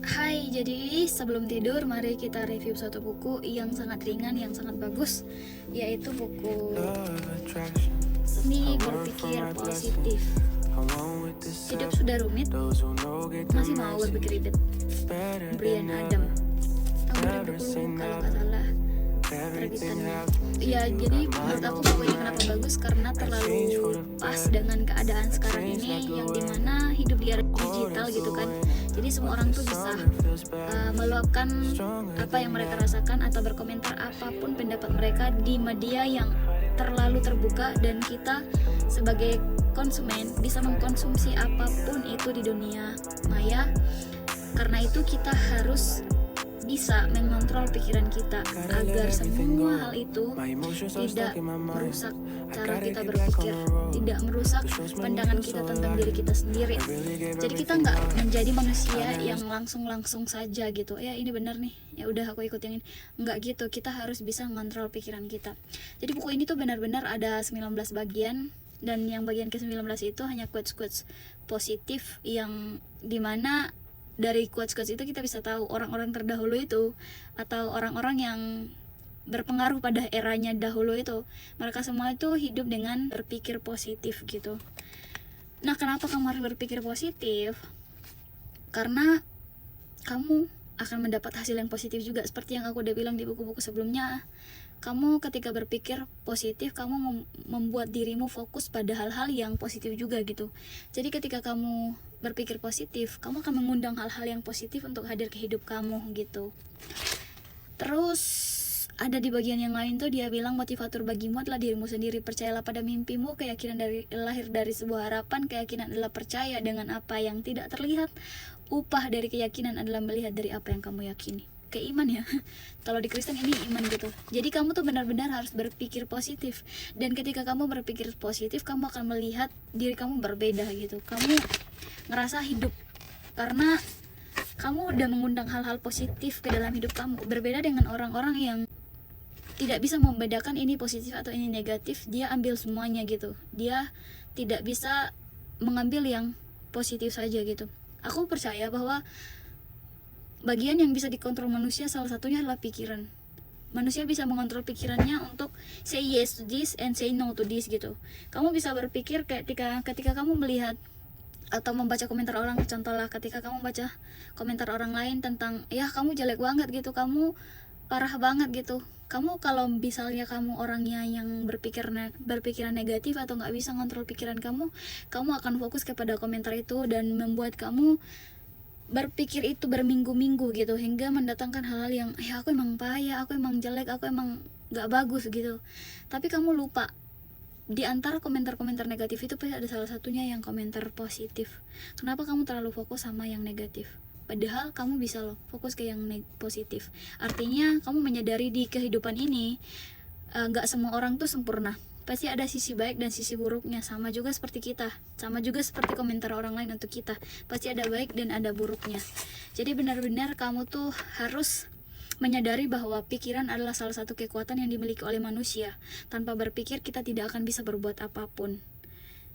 Hai, jadi sebelum tidur mari kita review satu buku yang sangat ringan, yang sangat bagus, yaitu buku Seni Berpikir Positif. Hidup sudah rumit, masih mau berpikir ribet. Brian Adam, tahun 2020 kalau nggak salah terbitannya. Ya, jadi menurut aku buku ini kenapa bagus, karena terlalu pas dengan keadaan sekarang ini, yang dimana hidup di era digital gitu kan. Jadi semua orang tuh bisa meluapkan apa yang mereka rasakan atau berkomentar apapun pendapat mereka di media yang terlalu terbuka, dan kita sebagai konsumen bisa mengkonsumsi apapun itu di dunia maya. Karena itu kita harus bisa mengontrol pikiran kita agar semua hal itu tidak merusak cara kita berpikir, tidak merusak pandangan kita tentang diri kita sendiri. Jadi kita nggak menjadi manusia yang langsung saja gitu, ya ini benar nih, ya udah aku ikut yang ini. Nggak gitu, kita harus bisa mengontrol pikiran kita. Jadi buku ini tuh benar-benar ada 19 bagian, dan yang bagian ke-19 itu hanya quotes-quotes positif, yang dimana dari quotes-quotes itu kita bisa tahu orang-orang terdahulu itu, atau orang-orang yang berpengaruh pada eranya dahulu itu, mereka semua itu hidup dengan berpikir positif gitu. Nah, kenapa kamu harus berpikir positif? Karena kamu akan mendapat hasil yang positif juga, seperti yang aku udah bilang di buku-buku sebelumnya. Kamu ketika berpikir positif, kamu membuat dirimu fokus pada hal-hal yang positif juga gitu. Jadi ketika kamu berpikir positif, kamu akan mengundang hal-hal yang positif untuk hadir ke hidup kamu gitu. Terus ada di bagian yang lain tuh dia bilang, motivator bagimu adalah dirimu sendiri. Percayalah pada mimpimu. Keyakinan lahir dari sebuah harapan. Keyakinan adalah percaya dengan apa yang tidak terlihat. Upah dari keyakinan adalah melihat dari apa yang kamu yakini. Kayak iman ya. Kalau di Kristen ini iman gitu. Jadi kamu tuh benar-benar harus berpikir positif. Dan ketika kamu berpikir positif, kamu akan melihat diri kamu berbeda gitu. Kamu ngerasa hidup karena kamu udah mengundang hal-hal positif ke dalam hidup kamu. Berbeda dengan orang-orang yang tidak bisa membedakan ini positif atau ini negatif. Dia ambil semuanya gitu. Dia tidak bisa mengambil yang positif saja gitu. Aku percaya bahwa bagian yang bisa dikontrol manusia salah satunya adalah pikiran. Manusia bisa mengontrol pikirannya untuk say yes to this and say no to this gitu. Kamu bisa berpikir ketika kamu melihat atau membaca komentar orang. Contoh lah, ketika kamu baca komentar orang lain tentang, ya kamu jelek banget gitu, kamu parah banget gitu. Kamu kalau misalnya kamu orangnya yang berpikiran negatif atau nggak bisa ngontrol pikiran kamu akan fokus kepada komentar itu dan membuat kamu berpikir itu berminggu-minggu gitu, hingga mendatangkan hal-hal yang, ya aku emang payah, aku emang jelek, aku emang gak bagus gitu. Tapi kamu lupa, di antara komentar-komentar negatif itu pasti ada salah satunya yang komentar positif. Kenapa kamu terlalu fokus sama yang negatif? Padahal kamu bisa loh fokus ke yang positif. Artinya kamu menyadari di kehidupan ini gak semua orang tuh sempurna. Pasti ada sisi baik dan sisi buruknya, sama juga seperti kita, sama juga seperti komentar orang lain untuk kita. Pasti ada baik dan ada buruknya. Jadi benar-benar kamu tuh harus menyadari bahwa pikiran adalah salah satu kekuatan yang dimiliki oleh manusia. Tanpa berpikir kita tidak akan bisa berbuat apapun.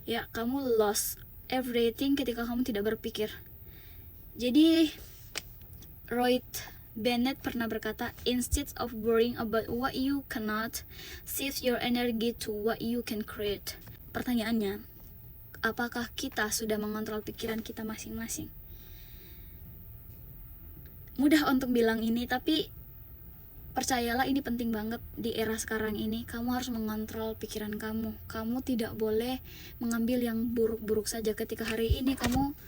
Ya, kamu lost everything ketika kamu tidak berpikir. Jadi Roy Bennett pernah berkata, instead of worrying about what you cannot, shift your energy to what you can create. Pertanyaannya, apakah kita sudah mengontrol pikiran kita masing-masing? Mudah untuk bilang ini, tapi percayalah ini penting banget di era sekarang ini. Kamu harus mengontrol pikiran kamu. Kamu tidak boleh mengambil yang buruk-buruk saja. Ketika hari ini kamu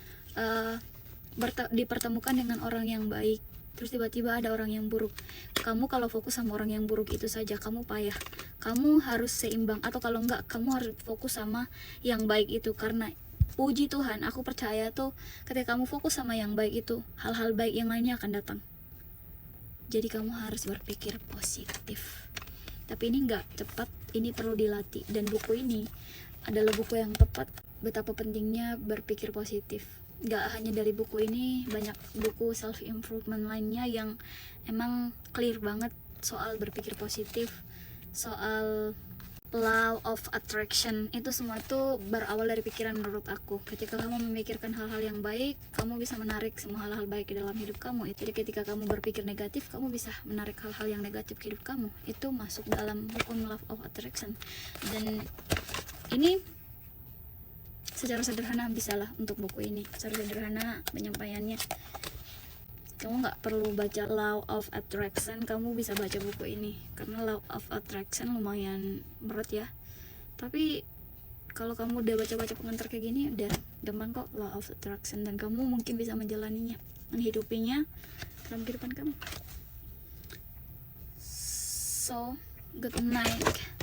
dipertemukan dengan orang yang baik, terus tiba-tiba ada orang yang buruk, kamu kalau fokus sama orang yang buruk itu saja, kamu payah. Kamu harus seimbang, atau kalau enggak, kamu harus fokus sama yang baik itu. Karena puji Tuhan, aku percaya tuh ketika kamu fokus sama yang baik itu, hal-hal baik yang lainnya akan datang. Jadi kamu harus berpikir positif. Tapi ini enggak cepat, ini perlu dilatih. Dan buku ini adalah buku yang tepat betapa pentingnya berpikir positif. Gak hanya dari buku ini, banyak buku self improvement lainnya yang emang clear banget soal berpikir positif, soal law of attraction, itu semua tuh berawal dari pikiran menurut aku. Ketika kamu memikirkan hal-hal yang baik, kamu bisa menarik semua hal-hal baik di dalam hidup kamu. Jadi ketika kamu berpikir negatif, kamu bisa menarik hal-hal yang negatif ke hidup kamu. Itu masuk dalam hukum law of attraction. Dan ini secara sederhana bisalah untuk buku ini. Secara sederhana penyampaiannya. Kamu nggak perlu baca law of attraction, kamu bisa baca buku ini. Karena law of attraction lumayan berat ya. Tapi kalau kamu udah baca-baca pengantar kayak gini, udah gampang kok law of attraction. Dan kamu mungkin bisa menjalaninya, menghidupinya dalam kehidupan kamu. So, good night.